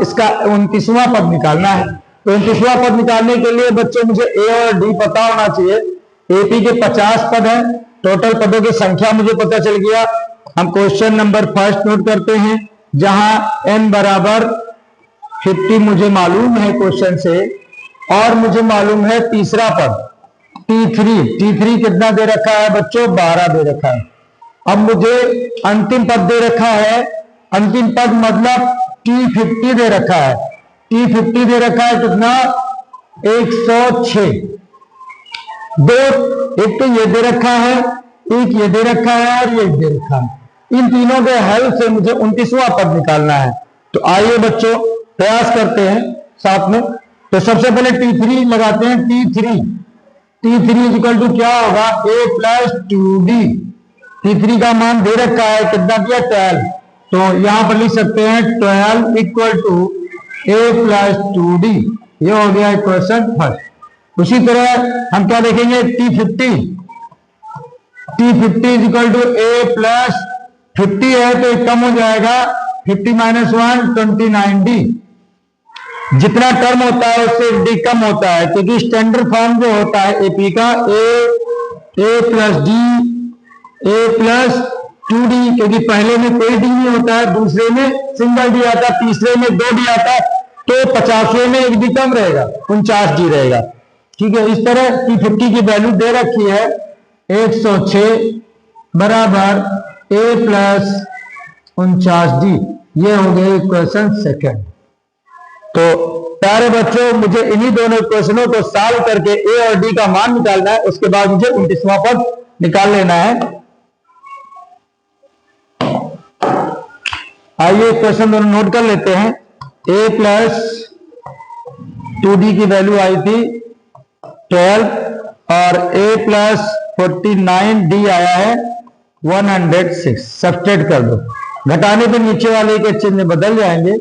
इसका 29वां पद निकालना है। तो 29वां पद निकालने के लिए बच्चों मुझे ए और डी पता होना चाहिए। एपी के 50 पद हैं, टोटल पदों की संख्या मुझे पता चल गया। हम क्वेश्चन नंबर फर्स्ट नोट करते हैं, जहां n बराबर 50 मुझे मालूम है क्वेश्चन से, और मुझे मालूम है तीसरा पद T3 कितना दे रखा है बच्चों, 12 दे रखा है। अब मुझे अंतिम पद दे रखा है, अंतिम पद मतलब T50 दे रखा है। T50 दे रखा है कितना, 106। दो, एक तो ये दे रखा है, एक ये दे रखा है और ये दे रखा है। इन तीनों के हल से मुझे 29वां पद निकालना है। तो आइए बच्चों प्रयास करते हैं साथ में। तो सबसे पहले T3 लगाते हैं। T3 इक्वल टू क्या होगा, a प्लस 2d। T3 का मान दे रखा है, कितना दिया, 12। तो यहां पर लिख सकते हैं 12 equal to a plus 2d। ये हो गया इक्वेशन फर्स्ट। उसी तरह हम क्या देखेंगे, T50 equal to a plus 50 है तो एक कम हो जाएगा, 50 माइनस 1 29d। जितना टर्म होता है उससे डी कम होता है, क्योंकि स्टैंडर्ड फॉर्म जो होता है एपी का ए प्लस डी, ए प्लस 2d, क्योंकि पहले में कोई डी नहीं होता है, दूसरे में सिंगल डी आता है, तीसरे में 2 डी आता है, तो 50वें में एक डी कम रहेगा, 49d रहेगा। ठीक है, इस तरह T50 की वैल्यू दे रखी है 106 बराबर a प्लस 49d। ये हो गया क्वेश्चन सेकेंड। तो प्यारे बच्चों, मुझे इन्हीं दोनों क्वेश्चनों को सॉल्व करके ए और डी का मान निकालना है। उसके बाद मुझे 29वां पद निकाल लेना है। आइए क्वेश्चन दोनों नोट कर लेते हैं। a प्लस 2d की वैल्यू आई थी 12 और a प्लस 49d आया है 106। सब्सट्रैक्ट कर दो, घटाने पे नीचे वाले के चिन्ह बदल जाएंगे।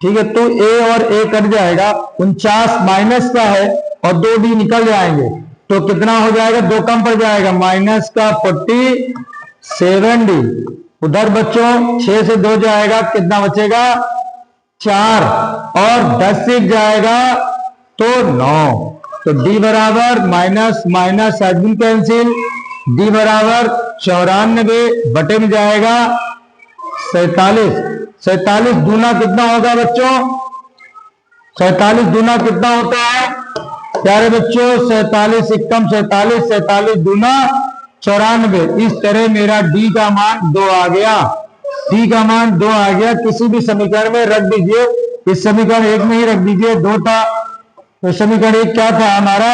ठीक है, तो a और a कट जाएगा, 49 माइनस का है और 2d निकल जाएंगे, तो कितना हो जाएगा, 2 कम पड़ जाएगा, माइनस का 47d। उधर बच्चों 6 से 2 जाएगा, कितना बचेगा, 4, और 10 से जाएगा तो 9। तो d बराबर minus minus side cancel, d बराबर 94 बटे में जाएगा 47। 47 दूना कितना होगा बच्चों, 47 दूना कितना होता है प्यारे बच्चों, 47 एकम 47, 47 दूना 94। इस तरह मेरा डी का मान 2 आ गया, डी का मान 2 आ गया। किसी भी समीकरण में रख दीजिए, इस समीकरण 1 में ही रख दीजिए, 2 था, तो समीकरण 1 क्या था हमारा,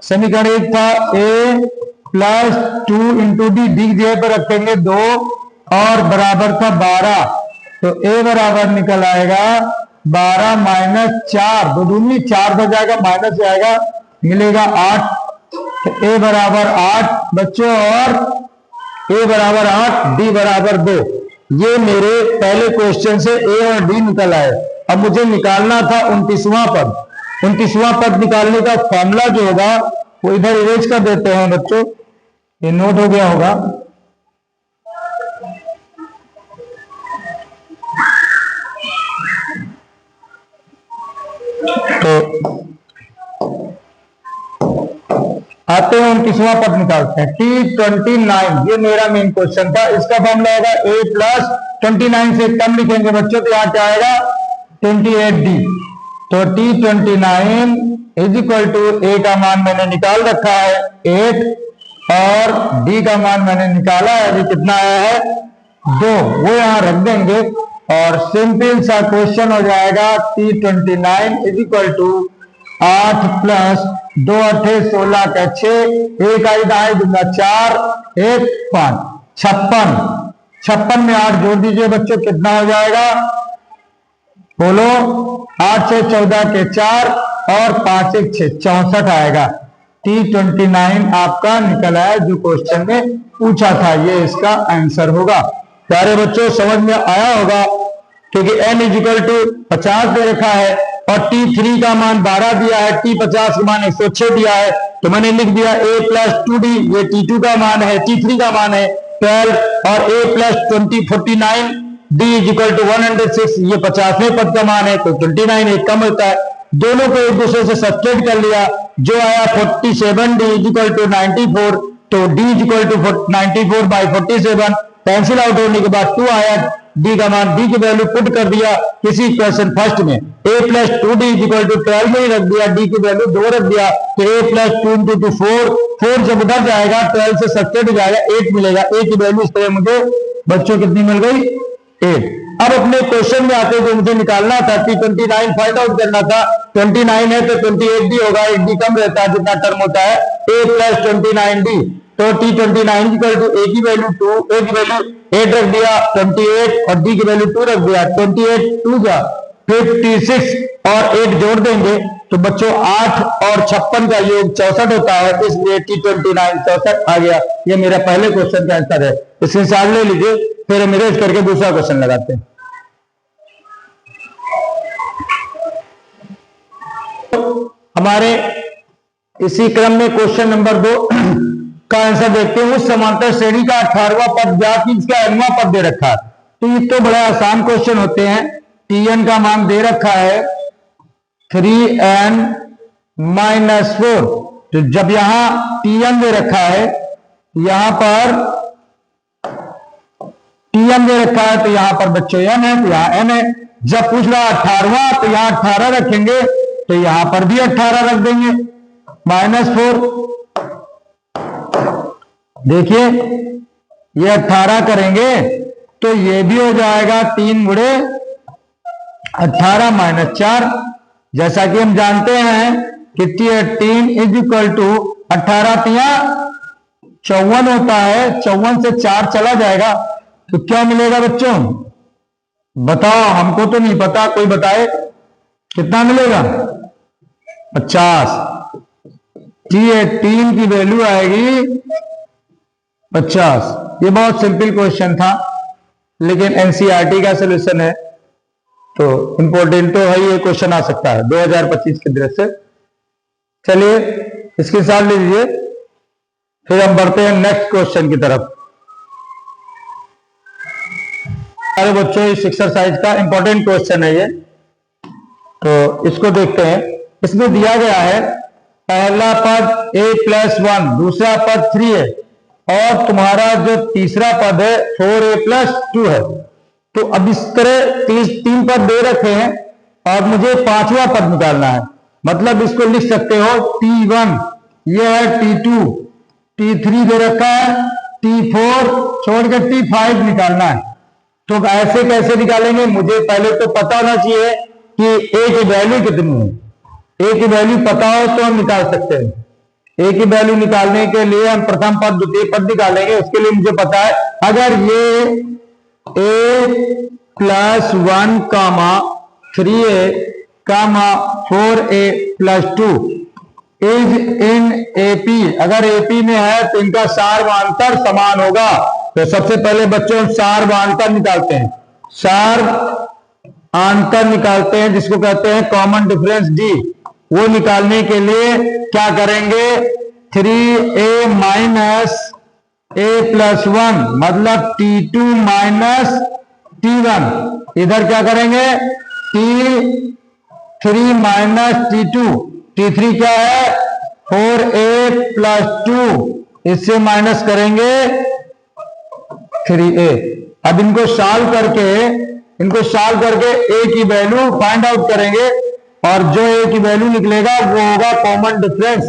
समीकरण 1 था a plus 2 into D, D जगह पर रखेंगे 2 और बराबर था 12। तो a बराबर निकल आएगा 12 माइनस 4, 2 दूनी 4 हो जाएगा, माइनस जाएगा, मिलेगा 8। तो a बराबर 8 बच्चों, और a बराबर 8, d बराबर 2। ये मेरे पहले क्वेश्चन से a और d निकल आए। अब मुझे निकालना था 29वां पद। 29वां पद निकालने का फॉर्मूला जो होगा वो इधर इरेज कर देते हैं बच्चों, ये नोट हो गया होगा। तो आते हैं 29वां पद निकालते हैं। T29 ये मेरा मेन क्वेश्चन था, इसका फॉर्मूला होगा a प्लस 29 से कम लिखेंगे बच्चों, तो यहाँ क्या आएगा 28d। तो T29 is equal to a का मान मैंने निकाल रखा है 8 और d का मान मैंने निकाला है, अभी कितना आया है 2, वो यहां रख देंगे और सिंपल सा क्वेश्चन हो जाएगा। T29 is equal to 8 plus 2 8 16 का 6, 1 आई दाई दूंगा 4 1 5 56। 56 में 8 जोड़ दीजिए बच्चों, कितना हो जाएगा बोलो, 8 से 14 के 4 और 5 1 6 64 आएगा। T29 आपका निकल आया जो क्वेश्चन में पूछा था, ये इसका आंसर होगा। प्यारे बच्चों समझ में आया होगा, क्योंकि n इजिकल टू 50 दे रखा है और T3 का मान 12 दिया है, T50 का मान 106 दिया है, तो मैंने लिख दिया a प्लस 2d, ये T2 का मान है, T3 का मान है 12 और a plus 49 D is equal to 106, ये 50वें पद का मान है, तो 29 एक कम होता है। दोनों को एक दूसरे से सब्ट्रैक्ट कर लिया, जो आया 47, डी इज इक्वल टू 94, तो D is equal to 94 by 47, cancel out होने के बाद 2 आया, डी का मान, डी की वैल्यू पुट कर दिया किसी क्वेश्चन फर्स्ट में, a plus 2d is equal to 12 में ही रख दिया, डी की वैल्यू 2 रख दिया, तो a प्लस 2 इंटू 2 4 जब उधर जाएगा 12 से सब्ट्रैक्ट हो जाएगा 8 मिलेगा, a की वैल्यू इस तरह मुझे बच्चों कितनी मिल गई 8। अब अपने क्वेश्चन में आते जो मुझे निकालना था कि 29 फाइंड आउट करना था, 29 है तो 28 भी होगा, 1 डी कम रहता है जितना टर्म होता है, a प्लस 29d, तो t29 इक्वल टू a की वैल्यू 2, a की वैल्यू 8 रख दिया 28 और d की वैल्यू 2 रख दिया, 28 2 जा 56 और 8 जोड़ देंगे तो बच्चों 8 और 56 का योग 64 होता है, इसलिए t29 64 आ गया। ये मेरा पहले क्वेश्चन का आंसर है। इसके साथ ले लीजिए, फिर हम इरेज करके दूसरा क्वेश्चन लगाते हैं। हमारे इसी क्रम में क्वेश्चन नंबर 2 का आंसर देखते हैं। उस समांतर श्रेणी का 18वां पद ज्ञात की इसका nवां पद दे रखा है, तो ये तो बड़ा आसान क्वेश्चन होते हैं। tn का मान दे रखा है 3n माइनस 4, तो जब यहां tn दे रखा है, यहां पर tn दे रखा है तो यहां पर बच्चों n है, तो यहां n है। जब पूछ रहा 18वां तो यहां 18 रखेंगे, तो यहां पर भी 18 रख देंगे माइनस 4। देखिए ये 18 करेंगे तो ये भी हो जाएगा 3 गुणे 18 माइनस 4। जैसा कि हम जानते हैं कि 3 इज इक्वल टू 18 तिया 54 होता है, 54 से 4 चला जाएगा तो क्या मिलेगा बच्चों बताओ, हमको तो नहीं पता, कोई बताए कितना मिलेगा 50। T18 की वैल्यू आएगी 50। ये बहुत सिंपल क्वेश्चन था, लेकिन एनसीईआरटी का सलूशन है तो इंपॉर्टेंट तो है, ये क्वेश्चन आ सकता है 2025 के दृष्टि से। चलिए इसके साथ लीजिए, फिर हम बढ़ते हैं नेक्स्ट क्वेश्चन की तरफ। अरे बच्चों इस एक्सरसाइज का इंपॉर्टेंट क्वेश्चन है ये, तो इसको देखते हैं। इसमें दिया गया है पहला पद a प्लस 1, दूसरा पद 3 है और तुम्हारा जो तीसरा पद है 4a प्लस 2 है। तो अब इस तरह 3 पद दे रखे हैं और मुझे 5वां पद निकालना है, मतलब इसको लिख सकते हो t1, ये है t2, t3 दे रखा है, t4 छोड़कर t5 निकालना है। तो ऐसे कैसे निकालेंगे, मुझे पहले तो पता होना चाहिए कि a की वैल्यू कितनी है। a की वैल्यू पता हो तो हम निकाल सकते हैं। a की वैल्यू निकालने के लिए हम प्रथम पद द्वितीय पद निकालेंगे। उसके लिए मुझे पता है अगर ये a plus 1 comma 3a comma 4a plus 2 is in AP, अगर AP में है तो इनका सार्वधातुक समान होगा। तो सबसे पहले बच्चों सार्वधातुक निकालते हैं, सार्वधातुक निकालते हैं जिसको कहते हैं कॉमन डिफरेंस D। वो निकालने के लिए क्या करेंगे 3a माइनस a प्लस 1 मतलब t2 माइनस t1, इधर क्या करेंगे t3 माइनस t2, t3 क्या है 4a प्लस 2, इससे माइनस करेंगे 3a। अब इनको सॉल्व करके a की वैल्यू फाइंड आउट करेंगे और जो a की वैल्यू निकलेगा वो होगा कॉमन डिफरेंस।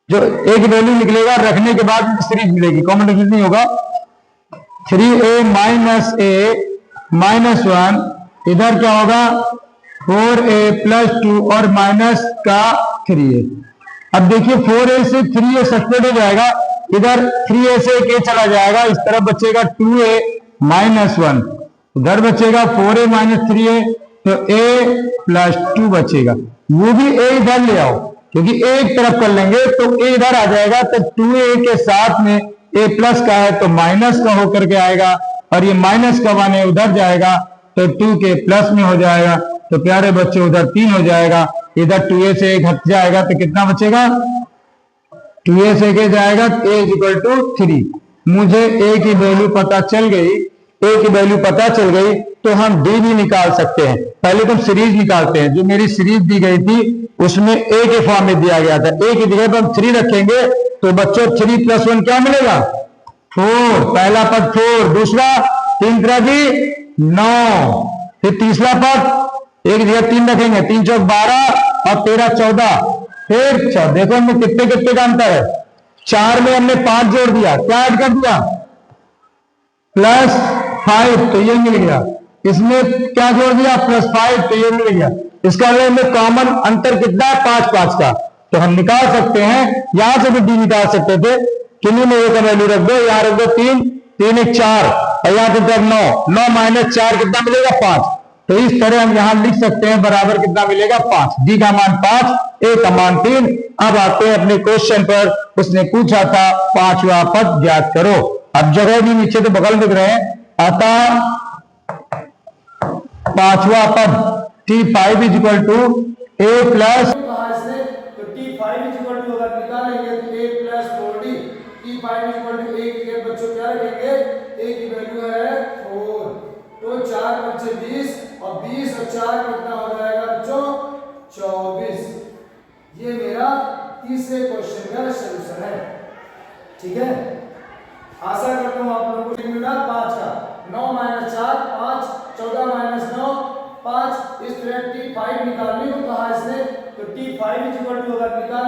जो a की वैल्यू निकलेगा रखने के बाद सीरीज मिलेगी, कॉमन डिफरेंस नहीं होगा। 3a माइनस a माइनस 1, इधर क्या होगा 4a प्लस 2 और माइनस का 3a। अब देखिए 4a से 3a सब्ट्रैक्ट हो जाएगा, इधर 3a से a चला जाएगा, इस तरफ बचेगा 2a माइनस 1, उधर बचेगा 4a माइनस 3a, तो a प्लस 2 बचेगा। वो भी a इधर ले आओ क्योंकि a एक तरफ कर लेंगे तो a इधर आ जाएगा, तो 2a के साथ में a प्लस का है तो माइनस का होकर के आएगा और ये माइनस का वन उधर जाएगा तो 2 के प्लस में हो जाएगा। तो प्यारे बच्चे उधर 3 हो जाएगा, इधर 2a से 1 हट जाएगा तो कितना बचेगा 2a से 1 जाएगा a इक्वल टू 3। मुझे a की वैल्यू पता चल गई ए की वैल्यू पता चल गई तो हम डी भी निकाल सकते हैं। पहले तो हम सीरीज निकालते हैं। जो मेरी सीरीज दी गई थी उसमें ए के फॉर्म में दिया गया था, ए की जगह पर हम 3 रखेंगे तो बच्चों 3 + 1 क्या मिलेगा 4। पहला पद 4, दूसरा 3 × 3 9, फिर तीसरा पद एक जगह 3 रखेंगे, 3 × 4 12 और 13 14, फिर देखो हमने कितने कितने का अंतर है। 4 में हमने 5 जोड़ दिया, क्या ऐड कर दिया +5 तो ये मिल गया। इसमें क्या जोड़ दिया +5 तो ये मिल गया। इसका मतलब कॉमन अंतर कितना है 5 5 का, तो हम निकाल सकते हैं। यहां से भी डी निकाल सकते थे, किन्हीं में ए का वैल्यू रख दो, यहां रख दो 3 3 1 4 और यहां पे 9 9 - 4 कितना मिलेगा 5। तो इस तरह हम यहां लिख सकते हैं बराबर कितना मिलेगा 5। डी का मान 5, ए का मान 3। अब आते हैं अपने क्वेश्चन पर। उसने पूछा था 5वां पद ज्ञात करो। अब जगह भी नीचे तो बगल लिख रहे हैं। अतः 5वां पद T5 = A प्लस तो T5 अगर निकालेंगे तो A + 4D। T5 = A के बच्चों क्या रखेंगे, A की वैल्यू है 4, तो 4 × 5 = 20 और 20 और 4 कितना हो जाएगा बच्चों 24। ये मेरा तीसरे क्वेश्चन का सॉल्यूशन है। ठीक है, आशा करता हूं आप लोगों को मिला 5 का 9 - 4 5, 14 - 9 5। इस तरह T5 निकालने को कहा इसने, तो T5 अगर निकाल